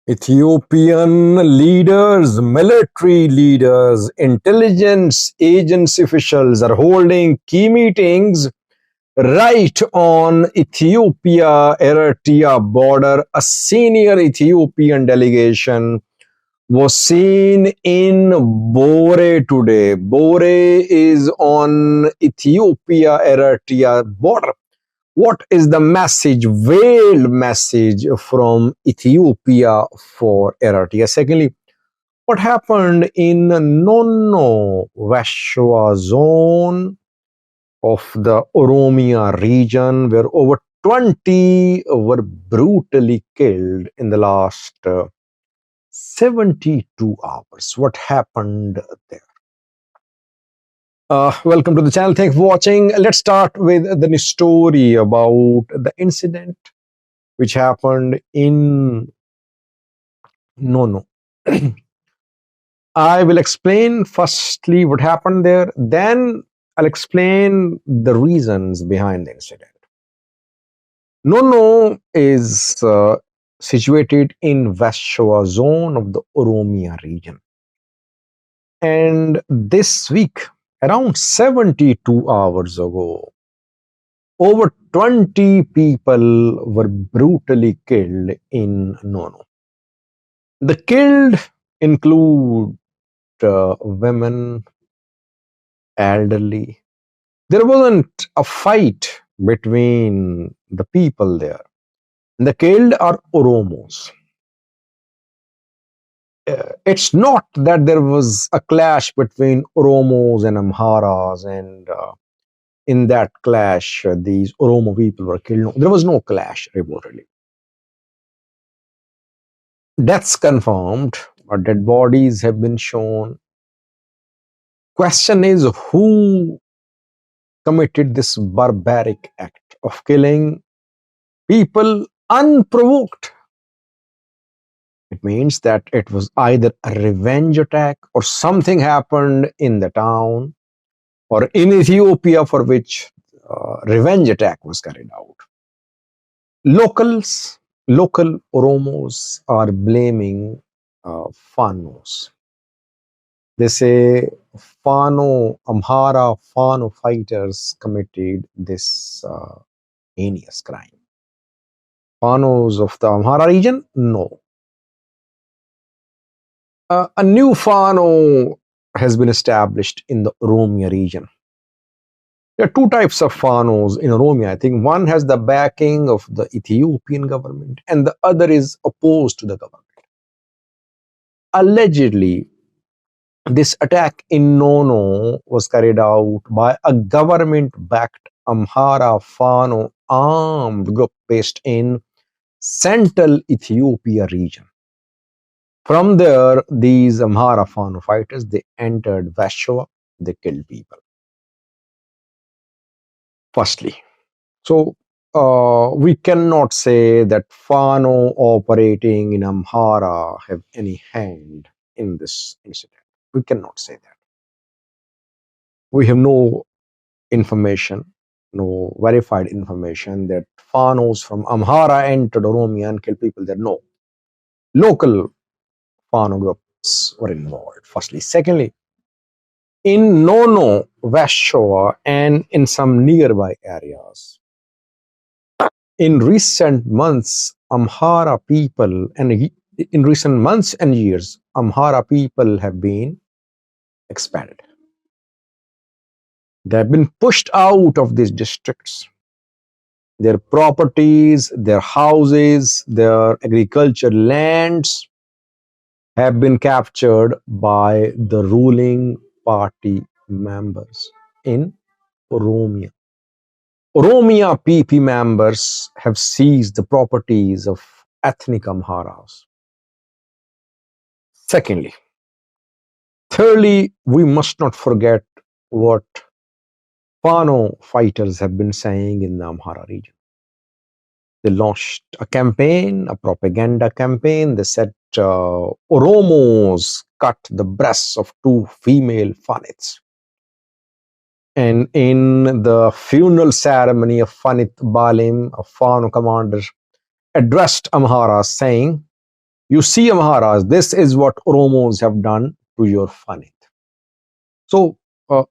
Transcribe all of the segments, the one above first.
Ethiopian leaders, military leaders, intelligence agency officials are holding key meetings right on Ethiopia-Eritrea border. A senior Ethiopian delegation was seen in Bore today. Bore is on Ethiopia-Eritrea border. What is the message, veiled message from Ethiopia for Eritrea? Secondly, what happened in Nuno Vashwa zone of the Oromia region, where over 20 were brutally killed in the last 72 hours? What happened there? Welcome to the channel. Thanks for watching. Let's start with the story about the incident which happened in Nono. I will explain firstly what happened there, then I'll explain the reasons behind the incident. Nono is situated in West Shoa zone of the Oromia region. And this week, around 72 hours ago, over 20 people were brutally killed in Nono. The killed include women, elderly. There wasn't a fight between the people there. The killed are Oromos. It's not that there was a clash between Oromos and Amharas, and in that clash, these Oromo people were killed. No, there was no clash reportedly. Deaths confirmed, or dead bodies have been shown. Question is, who committed this barbaric act of killing people unprovoked? It means that it was either a revenge attack or something happened in the town or in Ethiopia for which revenge attack was carried out. Local Oromos are blaming Fanos. They say Amhara Fano fighters committed this heinous crime. Fanos of the Amhara region? No. A new Fano has been established in the Oromia region. There are two types of Fanos in Oromia. I think one has the backing of the Ethiopian government and the other is opposed to the government. Allegedly, this attack in Nono was carried out by a government-backed Amhara Fano armed group based in central Ethiopia region. From there, these Amhara Fano fighters, they entered Vashwa, they killed people. Firstly, so we cannot say that Fano operating in Amhara have any hand in this incident. We cannot say that. We have no information, no verified information that Fanos from Amhara entered Oromia and killed people there. No. Local Fano groups were involved, firstly. Secondly, in Nono, Vashwa, and in some nearby areas, in recent months, Amhara people, and in recent months and years, Amhara people have been expanded. They have been pushed out of these districts. Their properties, their houses, their agriculture lands have been captured by the ruling party members in Oromia. Oromia PP members have seized the properties of ethnic Amharas. Thirdly, we must not forget what Fano fighters have been saying in the Amhara region. They launched a campaign, a propaganda campaign. They said Oromos cut the breasts of two female Fanits. And in the funeral ceremony of Fanit Balim, a Fano commander addressed Amhara saying, You see, Amharas, this is what Oromos have done to your Fanit. So a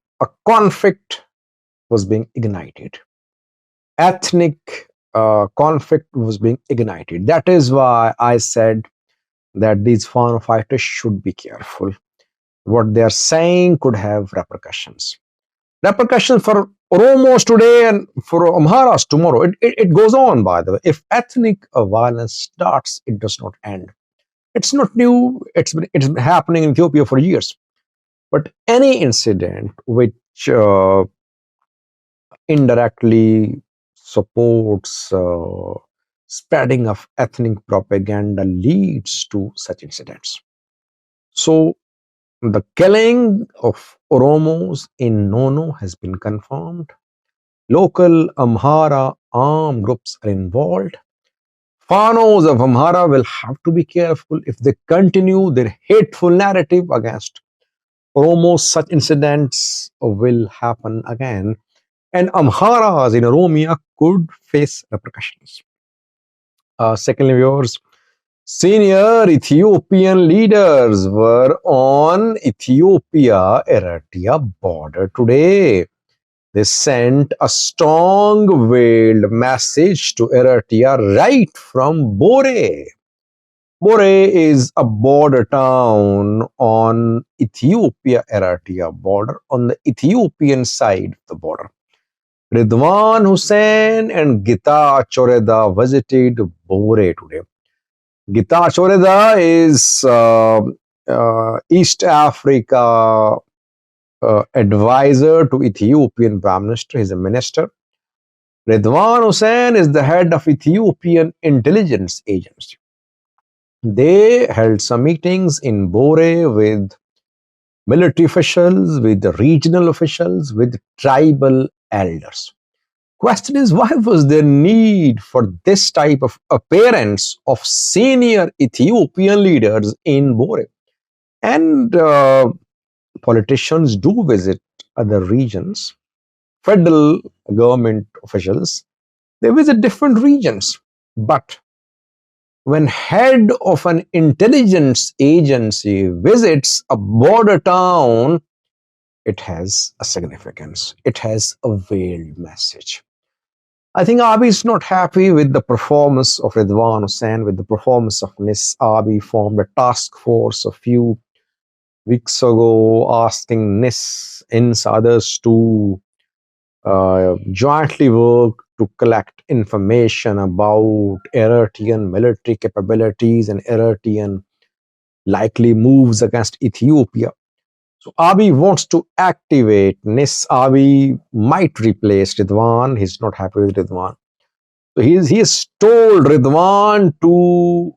conflict was being ignited. Ethnic conflict was being ignited. That is why I said that these foreign fighters should be careful. What they are saying could have repercussions. Repercussions for Oromos today and for Amharas tomorrow. It goes on, by the way. If ethnic violence starts, it does not end. It's not new. It's been happening in Ethiopia for years. But any incident which indirectly supports spreading of ethnic propaganda leads to such incidents. So the killing of Oromos in Nono has been confirmed. Local Amhara armed groups are involved. Fanos of Amhara will have to be careful if they continue their hateful narrative against Oromos. Such incidents will happen again, and Amharas in Oromia could face repercussions. Secondly, viewers, senior Ethiopian leaders were on Ethiopia-Eritrea border today. They sent a strong veiled message to Eritrea right from Bore. Bore is a border town on Ethiopia-Eritrea border on the Ethiopian side of the border. Ridwan Hussein and Gita Choreda visited Bore today. Gita Choreda is East Africa advisor to Ethiopian Prime Minister. He's a minister. Ridwan Hussein is the head of Ethiopian intelligence agency. They held some meetings in Bore with military officials, with the regional officials, with tribal elders. Question is, why was there need for this type of appearance of senior Ethiopian leaders in Bore? And politicians do visit other regions. Federal government officials, they visit different regions. But when head of an intelligence agency visits a border town, it has a significance. It has a veiled message. I think Abiy is not happy with the performance of Ridwan Hussein, with the performance of NIS. Abiy formed a task force a few weeks ago asking NIS and others to jointly work to collect information about Eritrean military capabilities and Eritrean likely moves against Ethiopia. So Abiy wants to activate NIS. Abiy might replace Ridwan. He's not happy with Ridwan. So he has told Ridwan to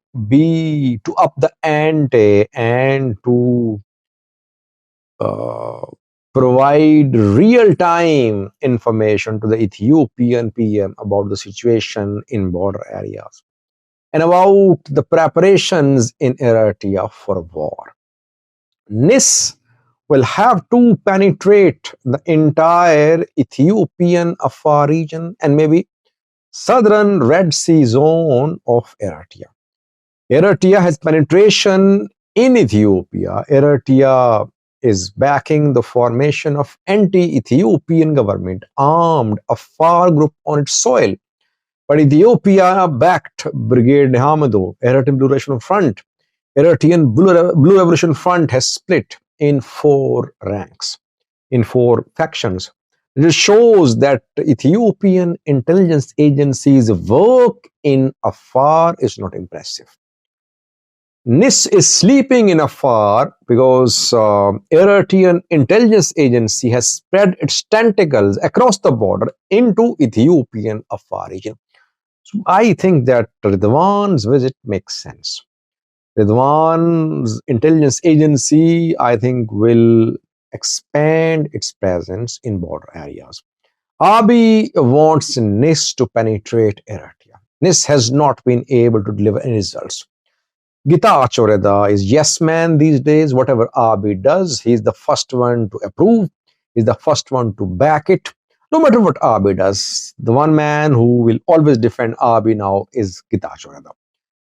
up the ante and to provide real-time information to the Ethiopian PM about the situation in border areas and about the preparations in Eritrea for war. NIS will have to penetrate the entire Ethiopian Afar region and maybe southern Red Sea zone of Eritrea. Eritrea has penetration in Ethiopia. Eritrea is backing the formation of anti-Ethiopian government armed Afar group on its soil. But Ethiopia backed Brigade Hamado, Eritrean Blue Revolution Front. Eritrean Blue Revolution Front has split in 4 ranks, in 4 factions. It shows that Ethiopian intelligence agencies' work in Afar is not impressive. NIS is sleeping in Afar because Eritrean intelligence agency has spread its tentacles across the border into Ethiopian Afar region. So I think that Ridwan's visit makes sense. Ridwan's intelligence agency, I think, will expand its presence in border areas. Abiy wants NIS to penetrate Eritrea. NIS has not been able to deliver any results. Gita Choreda is yes man these days. Whatever Abiy does, he's the first one to approve. He's the first one to back it. No matter what Abiy does, the one man who will always defend Abiy now is Gita Choreda.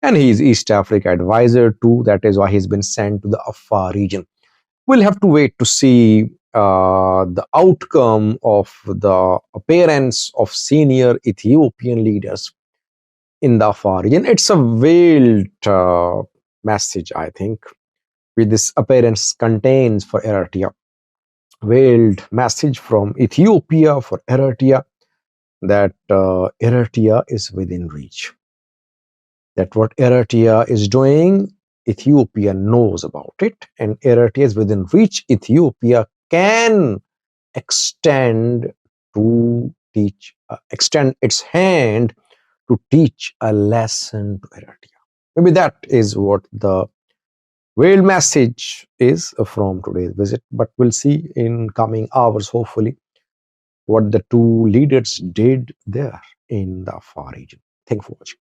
and he is East Africa advisor too. That is why he's been sent to the Afar region. We'll have to wait to see the outcome of the appearance of senior Ethiopian leaders in the Afar region. It's a veiled message, I think, which this appearance contains for Eritrea. Veiled message from Ethiopia for Eritrea that Eritrea is within reach. That what Eritrea is doing, Ethiopia knows about it, and Eritrea is within reach. Ethiopia can extend extend its hand to teach a lesson to Eritrea. Maybe that is what the veiled message is from today's visit. But we'll see in coming hours, hopefully, what the two leaders did there in the Afar region. Thank you for watching.